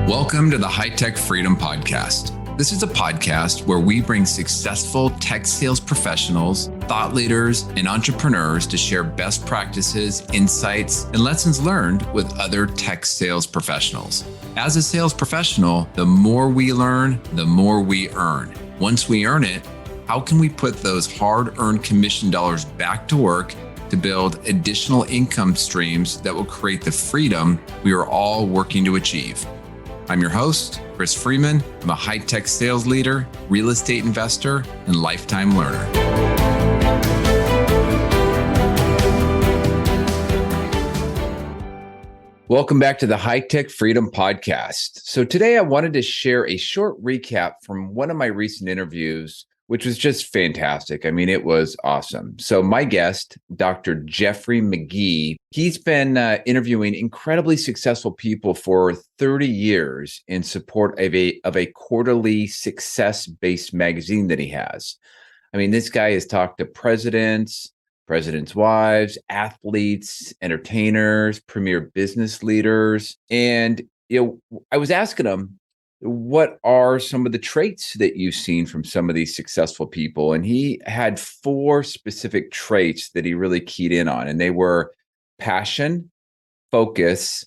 Welcome to the High Tech Freedom Podcast. This is a podcast where we bring successful tech sales professionals, thought leaders, and entrepreneurs to share best practices, insights, and lessons learned with other tech sales professionals. As a sales professional, the more we learn, the more we earn. Once we earn it, how can we put those hard-earned commission dollars back to work to build additional income streams that will create the freedom we are all working to achieve? I'm your host, Chris Freeman. I'm a high-tech sales leader, real estate investor, and lifetime learner. Welcome back to the High Tech Freedom Podcast. So today I wanted to share a short recap from one of my recent interviews, which was just fantastic. I mean, it was awesome. So my guest, Dr. Jeffrey McGee, he's been interviewing incredibly successful people for 30 years in support of a quarterly success-based magazine that he has. I mean, this guy has talked to presidents, presidents' wives, athletes, entertainers, premier business leaders. And, I was asking him, what are some of the traits that you've seen from some of these successful people? And he had 4 specific traits that he really keyed in on. And they were passion, focus,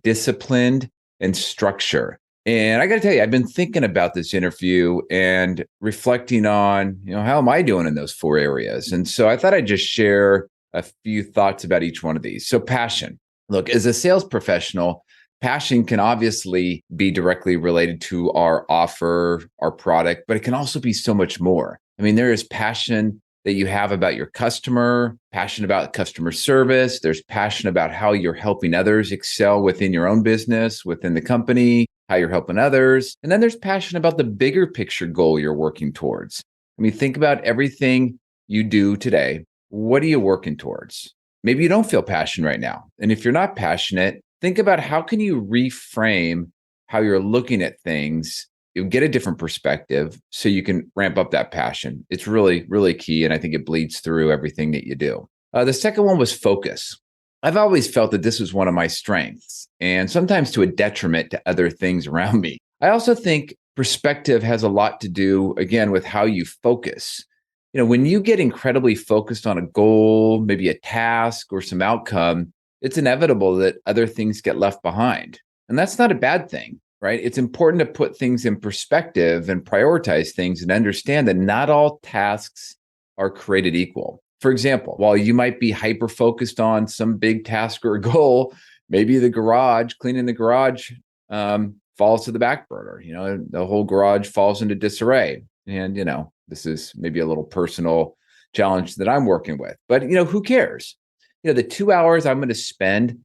disciplined, and structure. And I got to tell you, I've been thinking about this interview and reflecting on, how am I doing in those 4 areas? And so I thought I'd just share a few thoughts about each one of these. So passion. Look, as a sales professional, passion can obviously be directly related to our offer, our product, but it can also be so much more. I mean, there is passion that you have about your customer, passion about customer service. There's passion about how you're helping others excel within your own business, within the company, how you're helping others. And then there's passion about the bigger picture goal you're working towards. I mean, think about everything you do today. What are you working towards? Maybe you don't feel passion right now. And if you're not passionate, think about how can you reframe how you're looking at things. You'll get a different perspective so you can ramp up that passion. It's really, really key. And I think it bleeds through everything that you do. The second one was focus. I've always felt that this was one of my strengths, and sometimes to a detriment to other things around me. I also think perspective has a lot to do, again, with how you focus. When you get incredibly focused on a goal, maybe a task or some outcome, it's inevitable that other things get left behind. And that's not a bad thing, right? It's important to put things in perspective and prioritize things and understand that not all tasks are created equal. For example, while you might be hyper-focused on some big task or goal, maybe cleaning the garage falls to the back burner. The whole garage falls into disarray. And, this is maybe a little personal challenge that I'm working with. But, who cares? The 2 hours I'm going to spend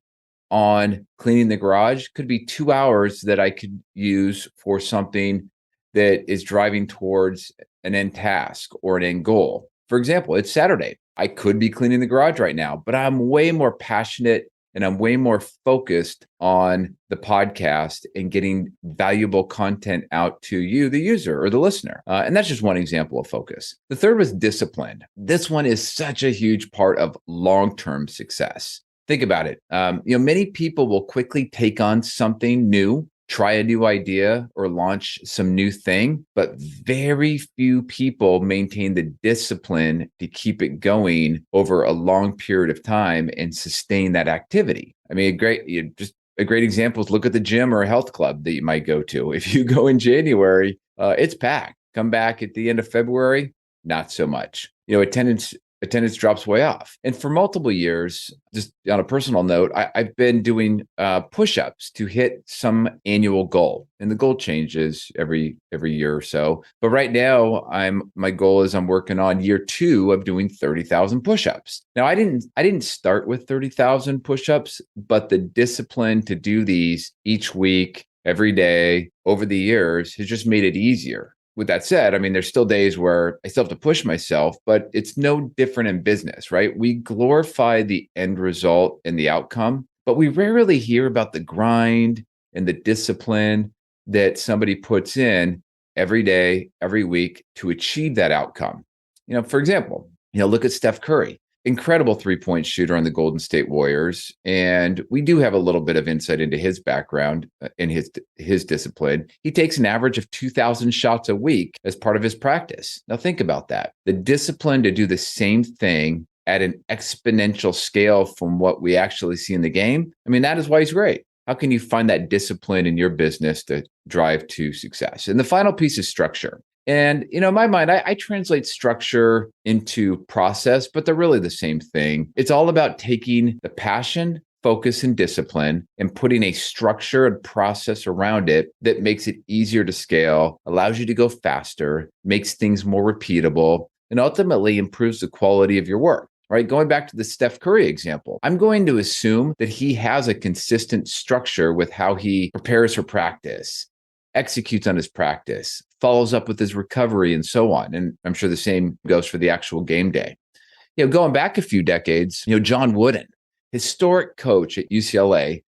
on cleaning the garage could be 2 hours that I could use for something that is driving towards an end task or an end goal. For example, it's Saturday. I could be cleaning the garage right now, but I'm way more passionate and I'm way more focused on the podcast and getting valuable content out to you, the user or the listener. And that's just one example of focus. The third was discipline. This one is such a huge part of long-term success. Think about it. Many people will quickly take on something new, try a new idea or launch some new thing, but very few people maintain the discipline to keep it going over a long period of time and sustain that activity. I mean, a great example is look at the gym or a health club that you might go to. If you go in January, it's packed. Come back at the end of February, not so much. Attendance drops way off. And for multiple years, just on a personal note, I've been doing push-ups to hit some annual goal. And the goal changes every year or so. But right now, my goal is I'm working on year 2 of doing 30,000 push-ups. Now, I didn't start with 30,000 push-ups, but the discipline to do these each week, every day, over the years has just made it easier. With that said, I mean, there's still days where I still have to push myself, but it's no different in business, right? We glorify the end result and the outcome, but we rarely hear about the grind and the discipline that somebody puts in every day, every week to achieve that outcome. For example, look at Steph Curry. incredible three-point shooter on the Golden State Warriors, and we do have a little bit of insight into his background and his discipline. He takes an average of 2,000 shots a week as part of his practice. Now think about that. The discipline to do the same thing at an exponential scale from what we actually see in the game. I mean, that is why he's great. How can you find that discipline in your business to drive to success? And the final piece is structure. And, in my mind, I translate structure into process, but they're really the same thing. It's all about taking the passion, focus, and discipline and putting a structure and process around it that makes it easier to scale, allows you to go faster, makes things more repeatable, and ultimately improves the quality of your work. Right? Going back to the Steph Curry example, I'm going to assume that he has a consistent structure with how he prepares for practice, executes on his practice, follows up with his recovery, and so on. And I'm sure the same goes for the actual game day. Going back a few decades, John Wooden, historic coach at UCLA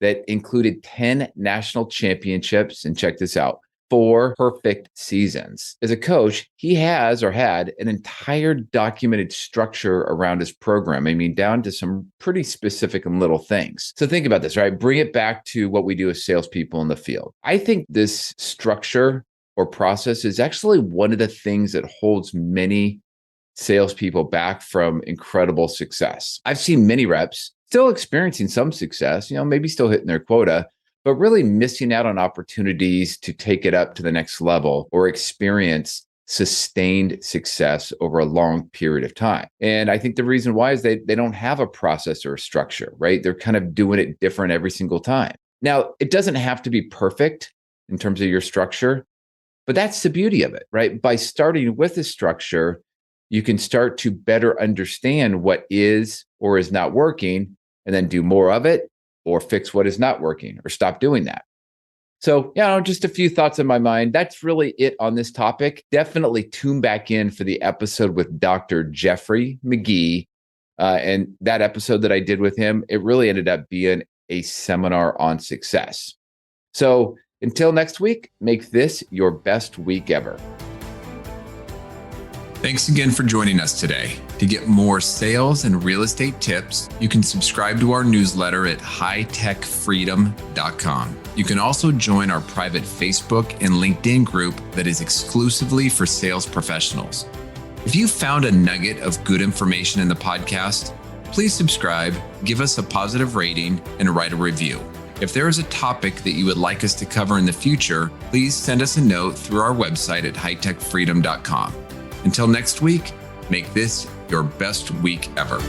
that included 10 national championships, and check this out, 4 perfect seasons. As a coach, he has or had an entire documented structure around his program. I mean, down to some pretty specific and little things. So think about this, right? Bring it back to what we do as salespeople in the field. I think this structure or process is actually one of the things that holds many salespeople back from incredible success. I've seen many reps still experiencing some success, maybe still hitting their quota, but really missing out on opportunities to take it up to the next level or experience sustained success over a long period of time. And I think the reason why is they don't have a process or a structure, right? They're kind of doing it different every single time. Now, it doesn't have to be perfect in terms of your structure, but that's the beauty of it, right? By starting with a structure, you can start to better understand what is or is not working and then do more of it, or fix what is not working, or stop doing that. So, just a few thoughts in my mind. That's really it on this topic. Definitely tune back in for the episode with Dr. Jeffrey McGee. And that episode that I did with him, it really ended up being a seminar on success. So until next week, make this your best week ever. Thanks again for joining us today. To get more sales and real estate tips, you can subscribe to our newsletter at hightechfreedom.com. You can also join our private Facebook and LinkedIn group that is exclusively for sales professionals. If you found a nugget of good information in the podcast, please subscribe, give us a positive rating, and write a review. If there is a topic that you would like us to cover in the future, please send us a note through our website at hightechfreedom.com. Until next week, make this your best week ever.